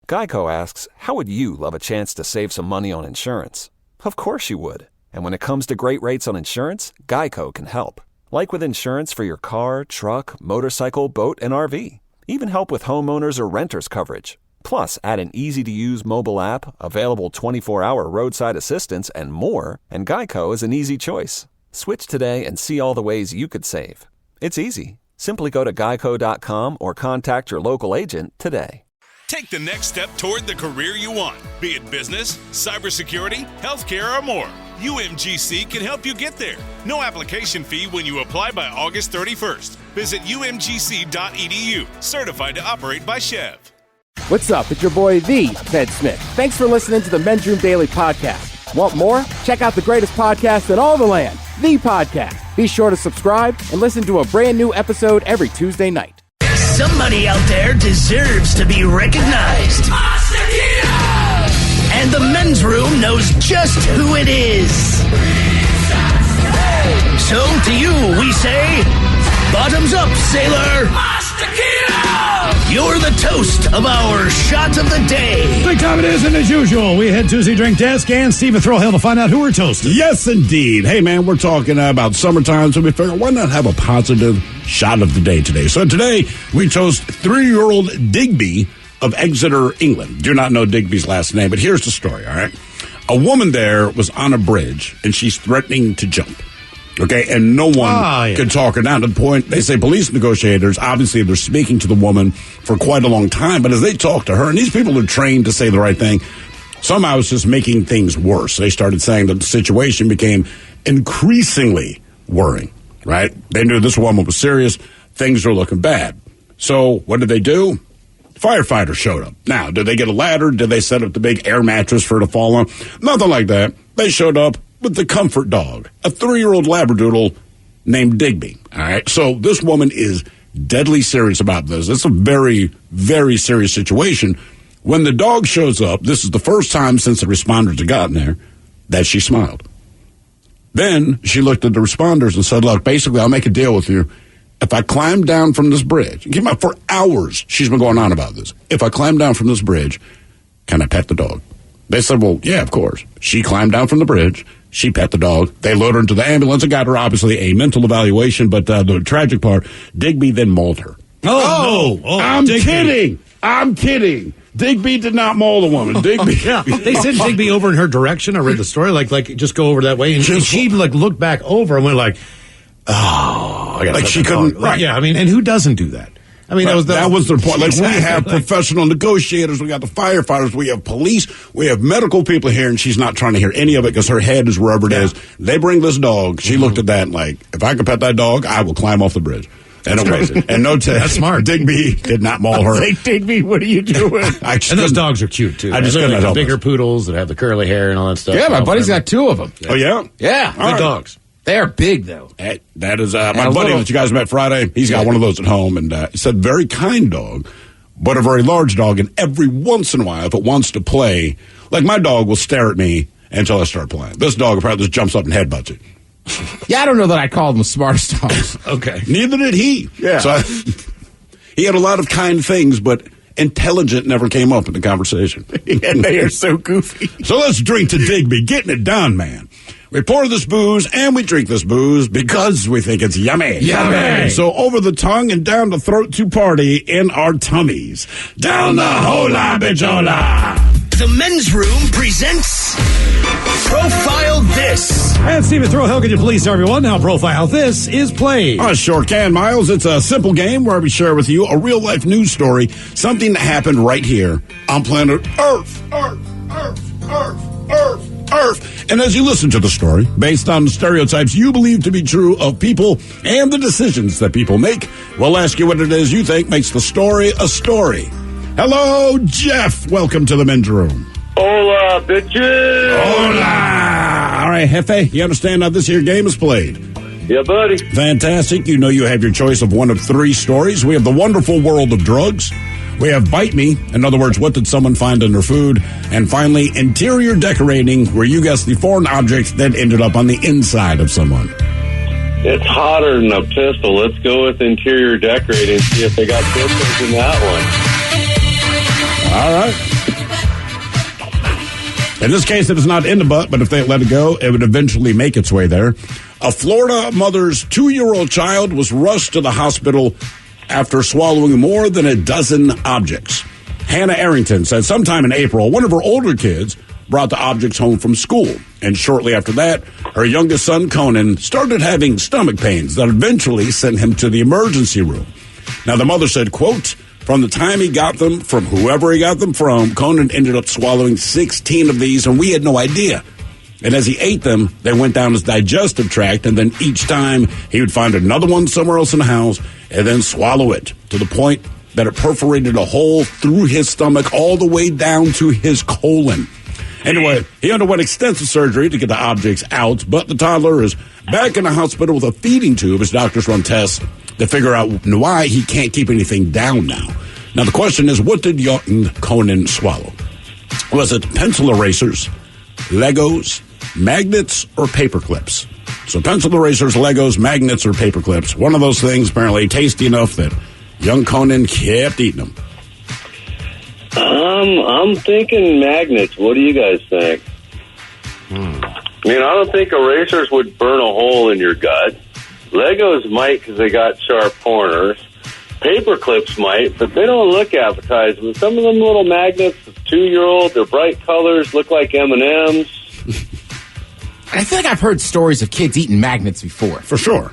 Geico asks, how would you love a chance to save some money on insurance? Of course you would. And when it comes to great rates on insurance, Geico can help. Like with insurance for your car, truck, motorcycle, boat, and RV. Even help with homeowners or renters coverage. Plus, add an easy-to-use mobile app, available 24-hour roadside assistance, and more, and Geico is an easy choice. Switch today and see all the ways you could save. It's easy. Simply go to geico.com or contact your local agent today. Take the next step toward the career you want, be it business, cybersecurity, healthcare, or more. UMGC can help you get there. No application fee when you apply by August 31st. Visit umgc.edu, certified to operate by Chev. What's up? It's your boy, The Ted Smith. Thanks for listening to the Men's Room Daily Podcast. Want more? Check out the greatest podcast in all the land, The Podcast. Be sure to subscribe and listen to a brand new episode every Tuesday night. Somebody out there deserves to be recognized. And the Men's Room knows just who it is. So to you, we say, bottoms up, sailor. You're the toast of our shot of the day. Big time it is, and as usual, we head to the drink desk and Stephen Throwhill to find out who we're toasting. Yes, indeed. Hey, man, we're talking about summertime, so we figured why not have a positive shot of the day today? So today, we toast 3-year-old Digby of Exeter, England. Do not know Digby's last name, but here's the story, all right? A woman there was on a bridge, and she's threatening to jump. Okay, and no one could talk her down to the point. They say police negotiators, obviously they're speaking to the woman for quite a long time, but as they talk to her, and these people are trained to say the right thing, somehow it's just making things worse. They started saying that the situation became increasingly worrying, right? They knew this woman was serious. Things were looking bad. So what did they do? Firefighters showed up. Now, did they get a ladder? Did they set up the big air mattress for her to fall on? Nothing like that. They showed up with the comfort dog, a 3-year-old Labradoodle named Digby. All right. So this woman is deadly serious about this. It's a very, very serious situation. When the dog shows up, this is the first time since the responders had gotten there that she smiled. Then she looked at the responders and said, look, basically, I'll make a deal with you. If I climb down from this bridge, for hours, she's been going on about this. If I climb down from this bridge, can I pet the dog? They said, well, yeah, of course. She climbed down from the bridge. She pet the dog. They load her into the ambulance and got her, obviously, a mental evaluation. But the tragic part, Digby then mauled her. Oh, no. I'm kidding. Digby did not maul the woman. Digby. Yeah, they sent Digby over in her direction. I read the story, like just go over that way. And she looked back over and went like, oh, I got she couldn't. Right. Yeah, I mean, and who doesn't do that? I mean, that was their point. Like, exactly. We have professional negotiators, we got the firefighters, we have police, we have medical people here, and she's not trying to hear any of it because her head is wherever it is. They bring this dog. She looked at that and like, if I could pet that dog, I will climb off the bridge. And it wasn't. And no test. That's smart. Digby did not maul her. Like, Digby, what are you doing? And those dogs are cute, too. I just couldn't help bigger poodles that have the curly hair and all that stuff. Yeah, my buddy's got 2 of them. Oh, yeah? Yeah. Good dogs. They are big, though. That is my buddy that you guys met Friday. He's got one of those at home, and he said very kind dog, but a very large dog. And every once in a while, if it wants to play, like my dog will stare at me until I start playing. This dog probably just jumps up and headbutts it. Yeah, I don't know that I called them the smartest dogs. Okay. Neither did he. Yeah. So he had a lot of kind things, but intelligent never came up in the conversation. And they are so goofy. So let's drink to Digby. Getting it done, man. We pour this booze and we drink this booze because we think it's yummy. Yummy. So over the tongue and down the throat to party in our tummies. Down the hola bijola. The Men's Room presents Profile This. And Stephen Throwhill, can you please tell everyone how Profile This is played? I sure can, Miles. It's a simple game where we share with you a real-life news story, something that happened right here on planet Earth. And as you listen to the story, based on the stereotypes you believe to be true of people and the decisions that people make, we'll ask you what it is you think makes the story a story. Hello, Jeff. Welcome to the Men's Room. Hola, bitches. Hola. All right, Jefe, you understand how this here game is played? Yeah, buddy. Fantastic. You know you have your choice of one of 3 stories. We have the wonderful world of drugs. We have Bite Me. In other words, what did someone find in their food? And finally, interior decorating, where you guess the foreign object that ended up on the inside of someone. It's hotter than a pistol. Let's go with interior decorating, see if they got pistols in that one. All right. In this case, it is not in the butt, but if they let it go, it would eventually make its way there. A Florida mother's 2-year-old child was rushed to the hospital after swallowing more than a dozen objects. Hannah Arrington said sometime in April, one of her older kids brought the objects home from school. And shortly after that, her youngest son, Conan, started having stomach pains that eventually sent him to the emergency room. Now, the mother said, quote, from the time he got them from whoever he got them from, Conan ended up swallowing 16 of these, and we had no idea. And as he ate them, they went down his digestive tract, and then each time he would find another one somewhere else in the house and then swallow it to the point that it perforated a hole through his stomach all the way down to his colon. Anyway, he underwent extensive surgery to get the objects out, but the toddler is back in the hospital with a feeding tube as doctors run tests to figure out why he can't keep anything down now. Now, the question is, what did young Conan swallow? Was it pencil erasers, Legos, magnets, or paper clips? So pencil erasers, Legos, magnets, or paper clips. One of those things apparently tasty enough that young Conan kept eating them. I'm thinking magnets. What do you guys think? I mean, I don't think erasers would burn a hole in your gut. Legos might because they got sharp corners. Paper clips might, but they don't look appetizing. But some of them little magnets, 2-year-old, they're bright colors, look like M&Ms. I feel like I've heard stories of kids eating magnets before. For sure.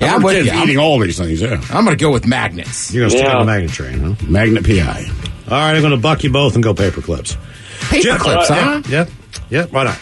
Yeah, I'm with kids you. eating all these things, yeah. I'm going to go with magnets. You're going to stick on the magnet train, huh? Magnet PI. All right, I'm going to buck you both and go paper clips. Paper clips, huh? Yeah, why not?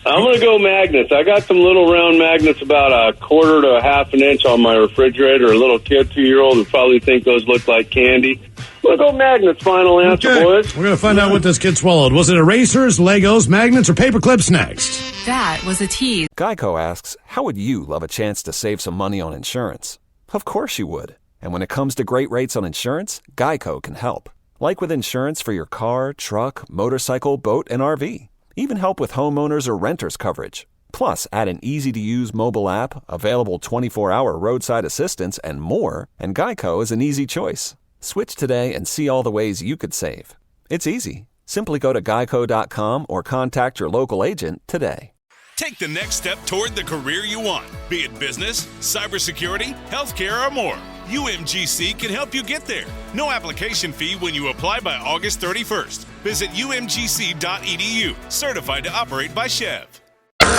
I'm going to go magnets. I got some little round magnets about a quarter to a half an inch on my refrigerator. A little kid, 2-year-old, would probably think those look like candy. I'm going to go magnets. Final answer, boys. We're going to find out what this kid swallowed. Was it erasers, Legos, magnets, or paper clips next? That was a tease. Geico asks, how would you love a chance to save some money on insurance? Of course you would. And when it comes to great rates on insurance, Geico can help. Like with insurance for your car, truck, motorcycle, boat, and RV. Even help with homeowners or renters coverage. Plus, add an easy-to-use mobile app, available 24-hour roadside assistance, and more, and Geico is an easy choice. Switch today and see all the ways you could save. It's easy. Simply go to geico.com or contact your local agent today. Take the next step toward the career you want, be it business, cybersecurity, healthcare, or more. UMGC can help you get there. No application fee when you apply by August 31st. Visit umgc.edu, certified to operate by Chev.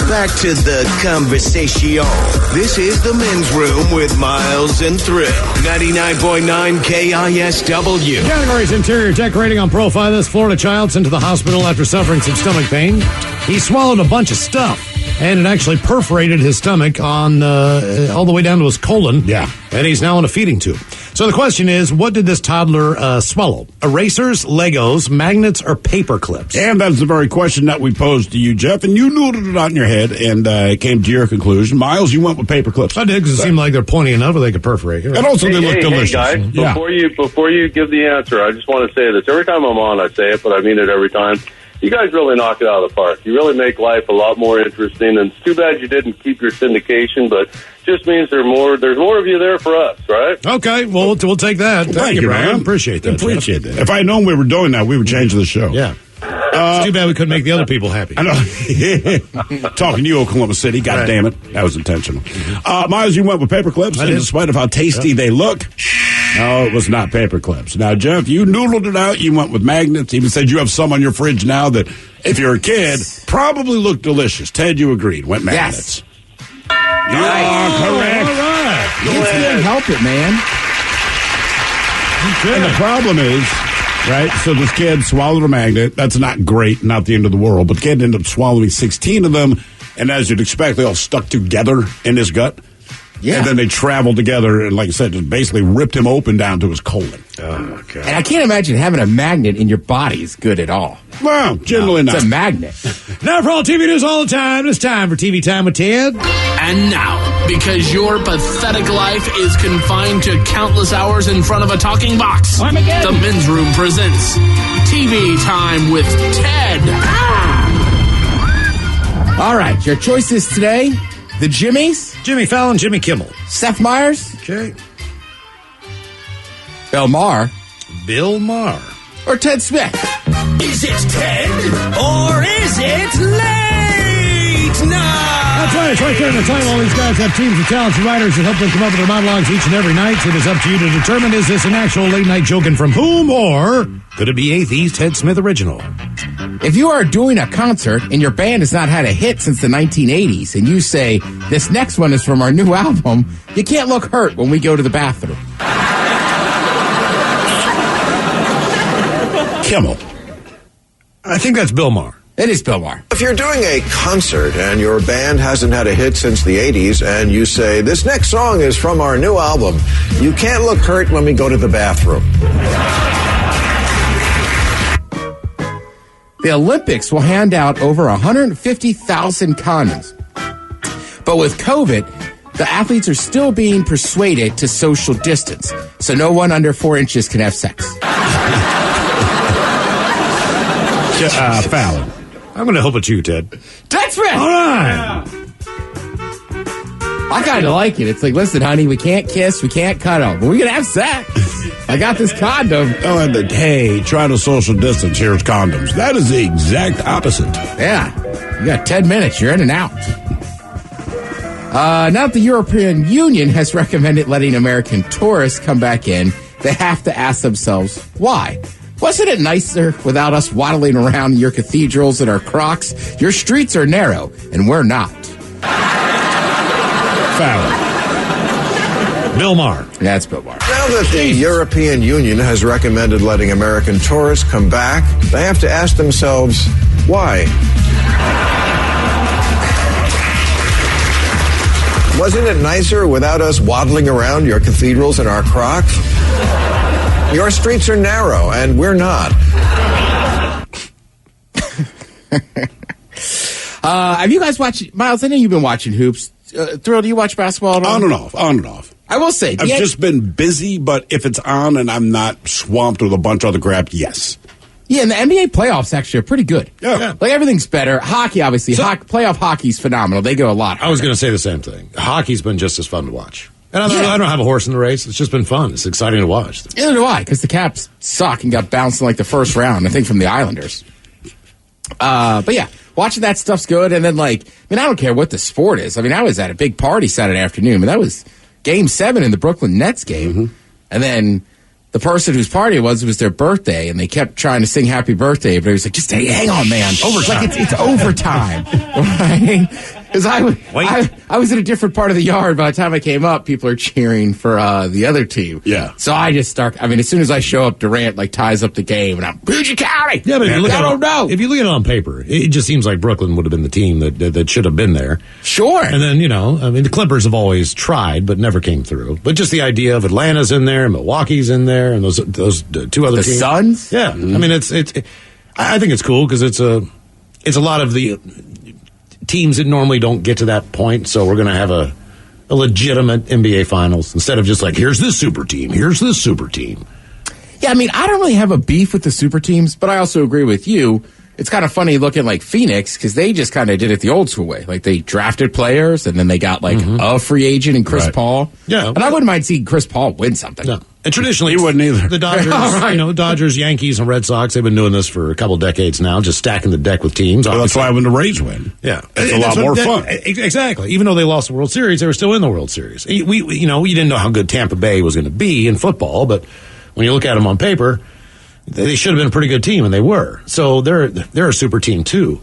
Back to the conversation. This is the men's room with Miles and Thrill. 99.9 KISW. Categories: interior decorating on profile. This Florida child sent to the hospital after suffering some stomach pain. He swallowed a bunch of stuff, and it actually perforated his stomach on all the way down to his colon. Yeah. And he's now on a feeding tube. So the question is, what did this toddler swallow? Erasers, Legos, magnets, or paper clips? And that's the very question that we posed to you, Jeff, and you noodled it out in your head and came to your conclusion. Miles, you went with paper clips. I did, because it seemed like they're pointy enough where they could perforate. And also they look delicious. Hey guys, Yeah. before you give the answer, I just want to say this. Every time I'm on, I say it, but I mean it every time. You guys really knock it out of the park. You really make life a lot more interesting, and it's too bad you didn't keep your syndication, but just means there's more of you there for us, right? Okay, well, we'll take that. Thank you, man. Appreciate that. Appreciate that. If I had known we were doing that, we would change the show. Yeah. It's too bad we couldn't make the other people happy. I know. Talking to you, Oklahoma City. God damn it. That was intentional. Miles, you went with paper clips, and in spite of how tasty they look, no, it was not paper clips. Now, Jeff, you noodled it out. You went with magnets. Even said you have some on your fridge now that, if you're a kid, probably look delicious. Ted, you agreed. Went magnets. Yes. You are correct. All right. You can't help it, man. And the problem is, right, so this kid swallowed a magnet. That's not great, not the end of the world. But the kid ended up swallowing 16 of them. And as you'd expect, they all stuck together in his gut. Yeah. And then they traveled together and, like I said, just basically ripped him open down to his colon. Oh, God. And I can't imagine having a magnet in your body is good at all. Well, generally not. It's a magnet. Now for all TV news all the time, it's time for TV Time with Ted. And now, because your pathetic life is confined to countless hours in front of a talking box, the Men's Room presents TV Time with Ted. All right, your choices today, the Jimmys, Jimmy Fallon, Jimmy Kimmel. Seth Meyers, Okay. Bill Maher, Bill Maher. or Ted Smith. Is it Ted or is it's late night. That's right. It's right there in the title. All these guys have teams of talented writers that help them come up with their monologues each and every night. It is up to you to determine, is this an actual late-night joke and from whom, or could it be a These Ted Smith original? If you are doing a concert and your band has not had a hit since the 1980s and you say, this next one is from our new album, you can't look hurt when we go to the bathroom. Kimmel. I think that's Bill Maher. It is Bill Maher. If you're doing a concert and your band hasn't had a hit since the 80s and you say, this next song is from our new album, you can't look hurt when we go to the bathroom. The Olympics will hand out over 150,000 condoms. But with COVID, the athletes are still being persuaded to social distance, so no one under 4 inches can have sex. Fallon. I'm going to help with you, Ted. That's right. All right. I kind of like it. It's like, listen, honey, we can't kiss, we can't cuddle, but we're going to have sex. I got this condom. Oh, and hey, try to social distance. Here's condoms. That is the exact opposite. Yeah. You got 10 minutes. You're in and out. Now that the European Union has recommended letting American tourists come back in, they have to ask themselves, why? Wasn't it nicer without us waddling around in your cathedrals and our Crocs? Your streets are narrow, and we're not. Fallon. Bill Maher. That's Bill Maher. Now that the European Union has recommended letting American tourists come back, they have to ask themselves, why? Wasn't it nicer without us waddling around your cathedrals and our Crocs? Your streets are narrow, and we're not. Have you guys watched, Miles, I know you've been watching hoops. Thrill, do you watch basketball at all? On and off. I will say. I've just been busy, but if it's on and I'm not swamped with a bunch of other crap, yes. Yeah, and the NBA playoffs actually are pretty good. Yeah. Like, everything's better. Hockey, obviously. Playoff hockey's phenomenal. They go a lot harder. I was going to say the same thing. Hockey's been just as fun to watch. And I don't have a horse in the race. It's just been fun. It's exciting to watch. Neither do I, because the Caps suck and got bounced in like the first round, I think, from the Islanders. But yeah, watching that stuff's good. And then, like, I mean, I don't care what the sport is. I mean, I was at a big party Saturday afternoon, but that was Game 7 in the Brooklyn Nets game. Mm-hmm. And then the person whose party it was was their birthday, and they kept trying to sing happy birthday, but he was like, just hang on, man. Overtime. Like, it's overtime. Right? Because I was in a different part of the yard. By the time I came up, people are cheering for the other team. Yeah. So I just start, I mean, as soon as I show up, Durant, like, ties up the game, and I'm, Puget County! Yeah, but I don't know. If you look at it on paper, it just seems like Brooklyn would have been the team that should have been there. Sure. And then, I mean, the Clippers have always tried, but never came through. But just the idea of Atlanta's in there, Milwaukee's in there, and those two other teams. The Suns? Yeah. Mm-hmm. I mean, I think it's cool because it's a lot of the teams that normally don't get to that point, so we're going to have a legitimate NBA Finals instead of just like, here's this super team, here's this super team. Yeah, I mean, I don't really have a beef with the super teams, but I also agree with you. It's kind of funny looking like Phoenix because they just kind of did it the old school way. Like, they drafted players, and then they got, like, a free agent in Chris Paul. Yeah. And I wouldn't mind seeing Chris Paul win something. No. And traditionally, you wouldn't either. The Dodgers, Dodgers, Yankees, and Red Sox, they've been doing this for a couple decades now, just stacking the deck with teams. Well, that's why when the Rays win. Yeah. It's a lot more fun. Exactly. Even though they lost the World Series, they were still in the World Series. You didn't know how good Tampa Bay was going to be in football, but when you look at them on paper, they should have been a pretty good team, and they were. So they're a super team, too.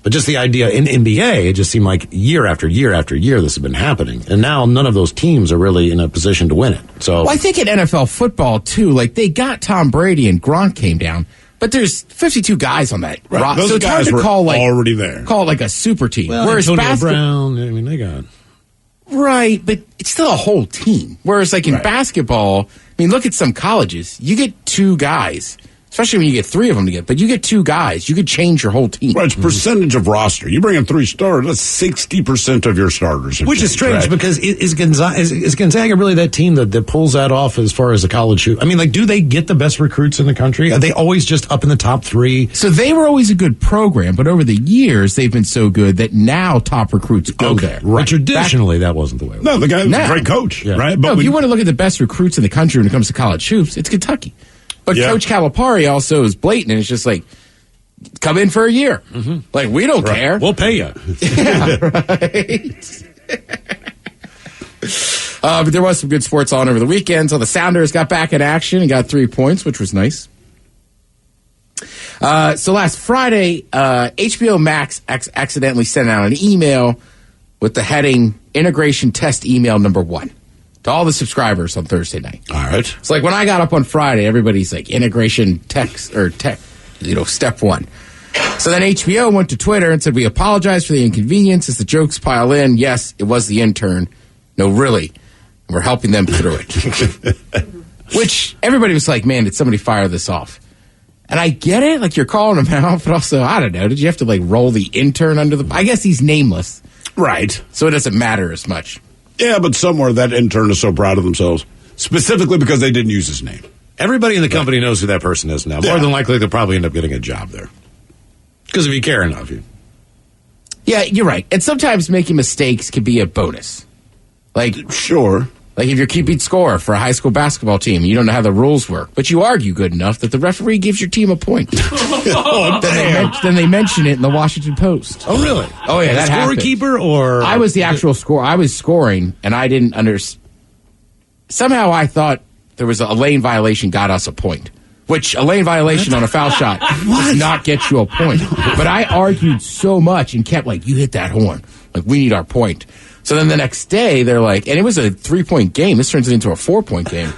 But just the idea in NBA, it just seemed like year after year after year this has been happening. And now none of those teams are really in a position to win it. So, well, I think in NFL football, too, like, they got Tom Brady and Gronk came down, but there's 52 guys on that right. roster. Those so it's guys hard to call, like, already there. Call it like a super team. Well, whereas Antonio Brown, I mean, they got... Right, but it's still a whole team. Whereas, like, in basketball, I mean, look at some colleges. You get two guys. Especially when you get three of them together. But you get two guys. You could change your whole team. Right, it's percentage of roster. You bring in 3 starters, that's 60% of your starters. Which is strange, because is Gonzaga really that team that pulls that off as far as the college shoot? I mean, like, do they get the best recruits in the country? Are they always just up in the top 3? So they were always a good program, but over the years, they've been so good that now top recruits go there. Right. But traditionally, that wasn't the way it was. No, the guy was a great coach, right? But if you want to look at the best recruits in the country when it comes to college hoops, it's Kentucky. But Coach Calipari also is blatant, and it's just like, come in for a year. Like, we don't care. We'll pay you. Yeah, right. But there was some good sports on over the weekend. So the Sounders got back in action and got 3 points, which was nice. So last Friday, HBO Max accidentally sent out an email with the heading Integration Test Email Number 1 to all the subscribers on Thursday night. All right. It's like when I got up on Friday, everybody's like, integration text or tech, step 1. So then HBO went to Twitter and said, we apologize for the inconvenience as the jokes pile in. Yes, it was the intern. No, really. We're helping them through it. Which everybody was like, man, did somebody fire this off? And I get it. Like, you're calling him out, but also, I don't know. Did you have to, like, roll the intern under the... I guess he's nameless. Right. So it doesn't matter as much. Yeah, but somewhere that intern is so proud of themselves, specifically because they didn't use his name. Everybody in the company knows who that person is now. Yeah. More than likely, they'll probably end up getting a job there. Because if you care enough, you... Yeah, you're right. And sometimes making mistakes can be a bonus. Like, sure. Like if you're keeping score for a high school basketball team, you don't know how the rules work, but you argue good enough that the referee gives your team a point. Then they mention it in the Washington Post. Oh, really? Oh, yeah, that happened. Scorekeeper or... I was the actual score. I was scoring, and I didn't understand. Somehow I thought there was a lane violation got us a point, which a lane violation on a foul shot does not get you a point. But I argued so much and kept like, you hit that horn. Like, we need our point. So then the next day, they're like, and it was a 3-point game. This turns it into a 4-point game.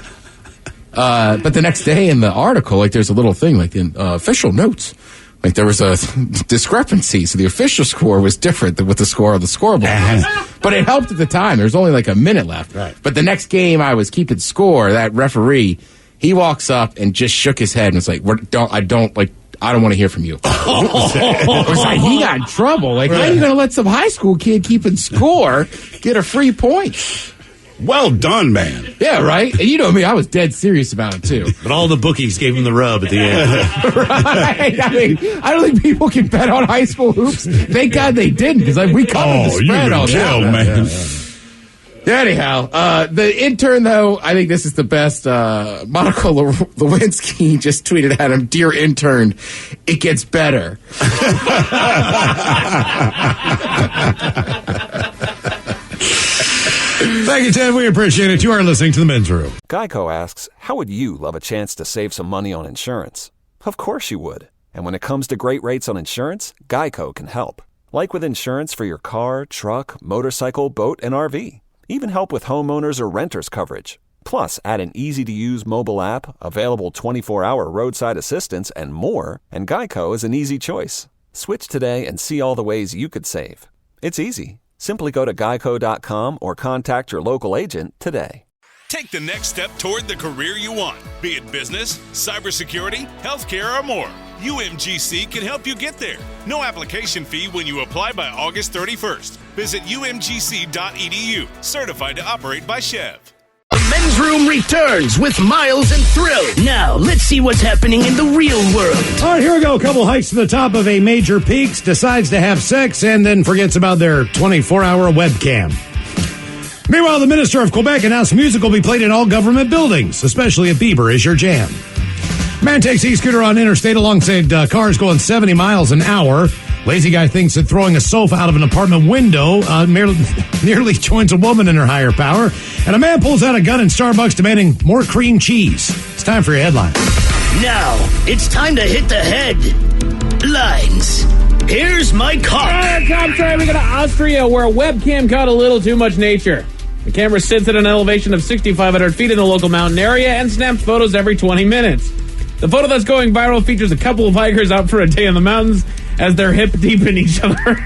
But the next day in the article, like, there's a little thing, like, in official notes. Like, there was a discrepancy. So the official score was different than with the score on the scoreboard. But it helped at the time. There was only like a minute left. Right. But the next game I was keeping score, that referee, he walks up and just shook his head and was like, I don't want to hear from you. It was like, he got in trouble. Like, how are you going to let some high school kid keeping score get a free point? Well done, man. Yeah, right? And you know me, I was dead serious about it, too. But all the bookies gave him the rub at the end. Right? I mean, I don't think people can bet on high school hoops. Thank God they didn't, because we covered the spread on that. Man. Yeah, anyhow, the intern, though, I think this is the best. Monica Lewinsky just tweeted at him, "Dear intern, it gets better." Thank you, Ted. We appreciate it. You are listening to The Men's Room. Geico asks, how would you love a chance to save some money on insurance? Of course you would. And when it comes to great rates on insurance, Geico can help. Like with insurance for your car, truck, motorcycle, boat, and RV. Even help with homeowners or renters coverage. Plus, add an easy-to-use mobile app, available 24-hour roadside assistance, and more, and Geico is an easy choice. Switch today and see all the ways you could save. It's easy. Simply go to geico.com or contact your local agent today. Take the next step toward the career you want, be it business, cybersecurity, healthcare, or more. UMGC can help you get there. No application fee when you apply by August 31st. Visit umgc.edu, certified to operate by Chev. The Men's Room returns with Miles and Thrill. Now, let's see what's happening in the real world. All right, here we go. A couple hikes to the top of a major peaks, decides to have sex, and then forgets about their 24-hour webcam. Meanwhile, the Minister of Quebec announced music will be played in all government buildings, especially if Bieber is your jam. Man takes e-scooter on interstate alongside cars going 70 miles an hour. Lazy guy thinks that throwing a sofa out of an apartment window nearly joins a woman in her higher power. And a man pulls out a gun in Starbucks demanding more cream cheese. It's time for your headline. Now, it's time to hit the headlines. Here's my cop. Top story, we go to Austria, where a webcam caught a little too much nature. The camera sits at an elevation of 6,500 feet in the local mountain area and snaps photos every 20 minutes. The photo that's going viral features a couple of hikers out for a day in the mountains as they're hip deep in each other.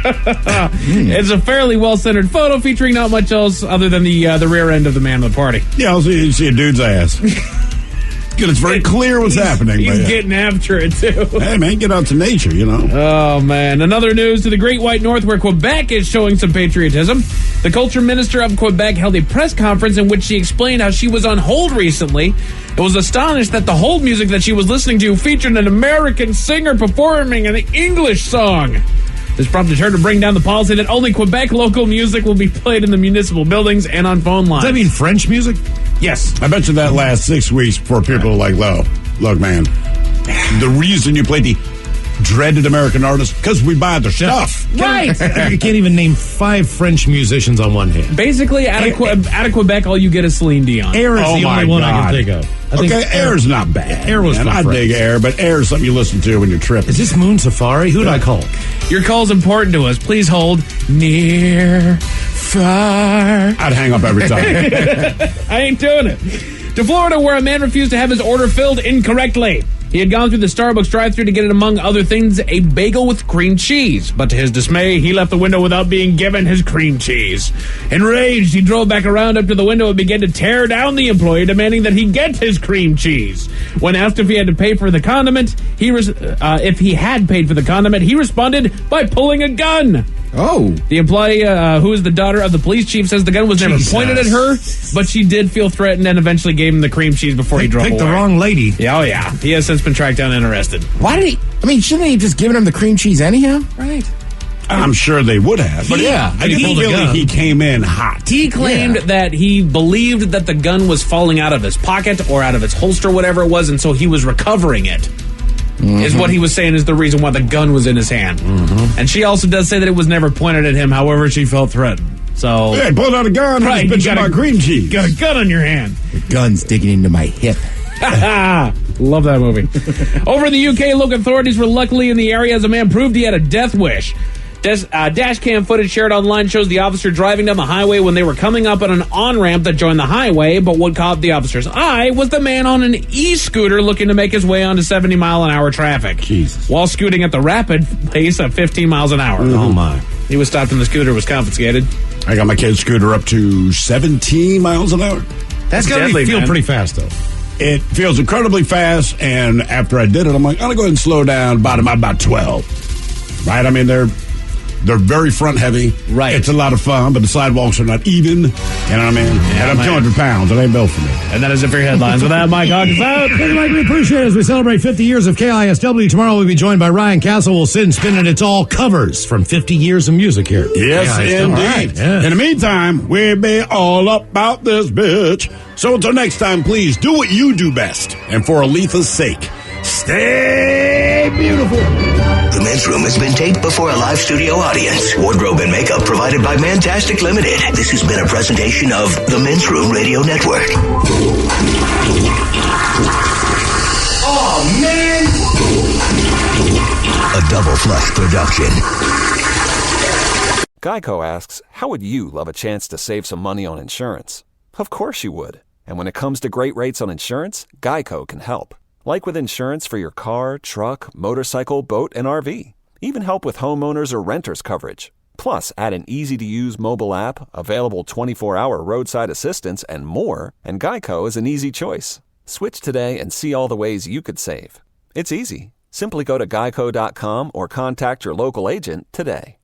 It's a fairly well-centered photo featuring not much else other than the rear end of the man of the party. Yeah, you see a dude's ass. It's very clear what's happening. He's getting after it, too. Hey, man, get out to nature, you know. Oh, man. Another news to the Great White North, where Quebec is showing some patriotism. The Culture Minister of Quebec held a press conference in which she explained how she was on hold recently and was astonished that the hold music that she was listening to featured an American singer performing an English song. This prompted her to bring down the policy that only Quebec local music will be played in the municipal buildings and on phone lines. Does that mean French music? Yes. I bet you that lasts 6 weeks before people are like, look, man, the reason you played the dreaded American artists because we buy their stuff. Right. You can't even name 5 French musicians on one hand. Basically, out of Quebec, all you get is Celine Dion. Air is the only one I can think of. I think Air's not bad. Air was man. fun I for dig us. Air, but Air is something you listen to when you're tripping. Is this Moon Safari? Who do I call? Your call's important to us. Please hold. Near, far. I'd hang up every time. I ain't doing it. To Florida, where a man refused to have his order filled incorrectly. He had gone through the Starbucks drive-thru to get it, among other things, a bagel with cream cheese. But to his dismay, he left the window without being given his cream cheese. Enraged, he drove back around up to the window and began to tear down the employee, demanding that he get his cream cheese. When asked if he had to pay for the condiment, if he had paid for the condiment, he responded by pulling a gun. Oh. The employee, who is the daughter of the police chief, says the gun was never pointed at her, but she did feel threatened and eventually gave him the cream cheese before he drove away. Picked the wrong lady. Yeah, oh yeah. He has since been tracked down and arrested. Why did he? I mean, shouldn't he have just given him the cream cheese anyhow? Right. I'm sure they would have. But Yeah. I get the feeling he came in hot. He claimed that he believed that the gun was falling out of his pocket or out of its holster, whatever it was, and so he was recovering it. Is what he was saying is the reason why the gun was in his hand. And she also does say that it was never pointed at him, however she felt threatened. So, Hey, pulled out a gun. Right, Right, you got my cream cheese. got a gun on your hand. The gun's digging into my hip. Love that movie. Over in the UK, local authorities were luckily in the area as a man proved he had a death wish. Dash cam footage shared online shows the officer driving down the highway when they were coming up on an on-ramp that joined the highway, but what caught the officer's eye was the man on an e-scooter looking to make his way onto 70-mile-an-hour traffic. Jesus. While scooting at the rapid pace of 15 miles an hour. Oh, my. He was stopped and the scooter was confiscated. I got my kid's scooter up to 17 miles an hour. That's got to deadly, feel man. pretty fast, though. It feels incredibly fast, and after I did it, I'm like, I'm going to go ahead and slow down about 12. Right? I mean, they're very front heavy. Right. It's a lot of fun, but the sidewalks are not even. You know what I mean? Yeah, and I'm 200 pounds. It ain't built for me. And that is it for your headlines. With that, Mike Hawkins out. Like we appreciate it as we celebrate 50 years of KISW. Tomorrow we'll be joined by Ryan Castle. We'll sit and spin, and it's all covers from 50 years of music here. Yes, KISW. indeed. Right, yeah. In the meantime, we'll be all about this bitch. So until next time, please do what you do best. And for Aletha's sake, stay beautiful. The Men's Room has been taped before a live studio audience. Wardrobe and makeup provided by Mantastic Limited. This has been a presentation of the Men's Room Radio Network. Oh, man! A Double Flush production. Geico asks, how would you love a chance to save some money on insurance? Of course you would. And when it comes to great rates on insurance, Geico can help. Like with insurance for your car, truck, motorcycle, boat, and RV. Even help with homeowners or renters coverage. Plus, add an easy-to-use mobile app, available 24-hour roadside assistance, and more, and Geico is an easy choice. Switch today and see all the ways you could save. It's easy. Simply go to geico.com or contact your local agent today.